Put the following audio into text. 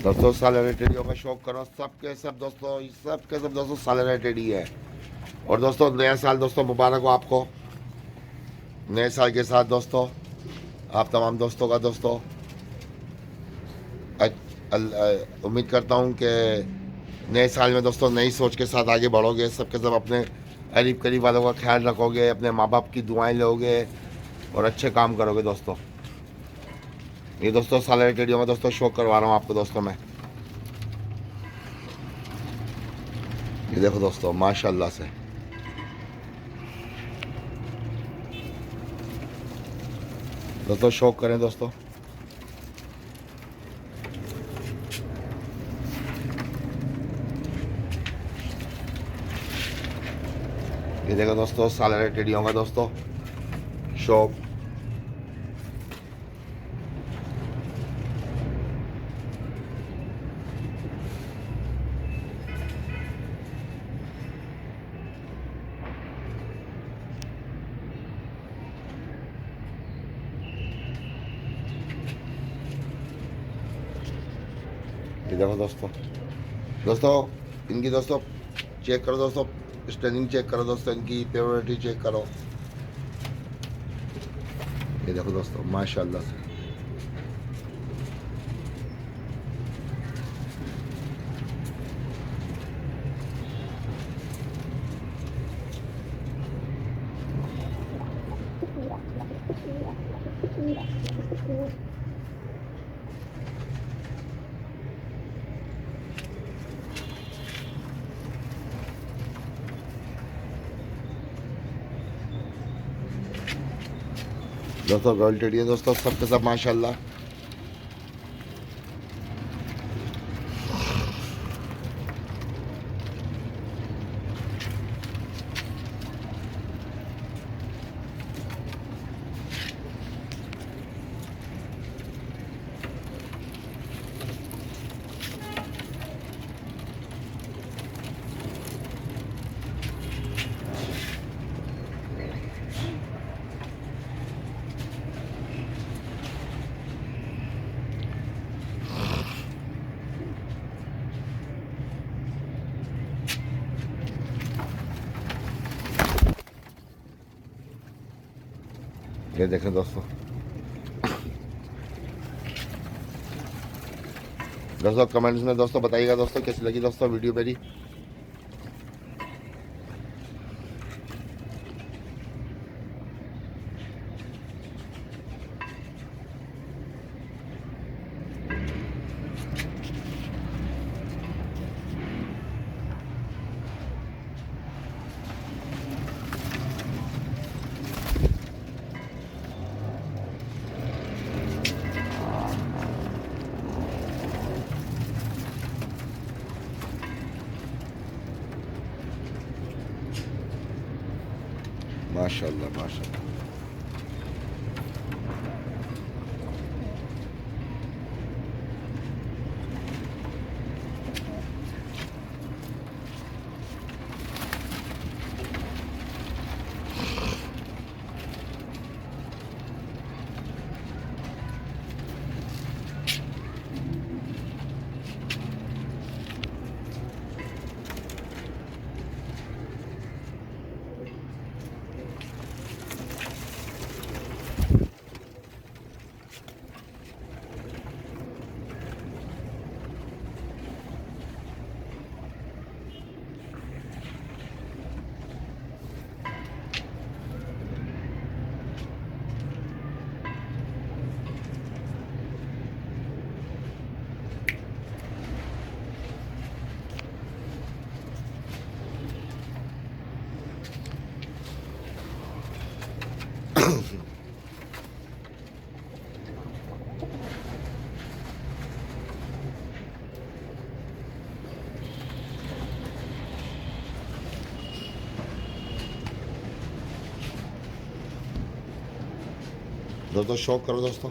दोस्तों सालाना टेडियों का शौक करो सबके सब दोस्तों, सबके सब दोस्तों सालाना टेडी है। और दोस्तों नया साल दोस्तों मुबारक हो आपको। नए साल के साथ दोस्तों आप तमाम दोस्तों का दोस्तों उम्मीद करता हूँ कि नए साल में दोस्तों नई सोच के साथ आगे बढ़ोगे, सबके सब अपने करीब करीब वालों का ख्याल रखोगे, अपने माँ बाप की दुआएं लोगे और अच्छे काम करोगे दोस्तों। ये दोस्तों सालाना टेडियों में दोस्तों शौक करवा रहा हूँ आपको दोस्तों मैं। ये देखो दोस्तों माशाल्लाह से दोस्तों शौक करें दोस्तों। ये देखो दोस्तों सालाना टेडियों का दोस्तों शौक। ये देखो दोस्तों, दोस्तों इनकी दोस्तों चेक करो दोस्तों, स्टनिंग चेक करो दोस्तों, इनकी प्योरिटी चेक करो। ये देखो दोस्तों माशाल्लाह से दोस्तों रॉयल टेडी है दोस्तों सबके सब माशाल्लाह। ये देखें दोस्तों, दोस्तों कमेंट्स में दोस्तों बताइएगा दोस्तों कैसी लगी दोस्तों वीडियो मेरी। माशाल्लाह माशाल्लाह दोस्तों शौक करो दोस्तों।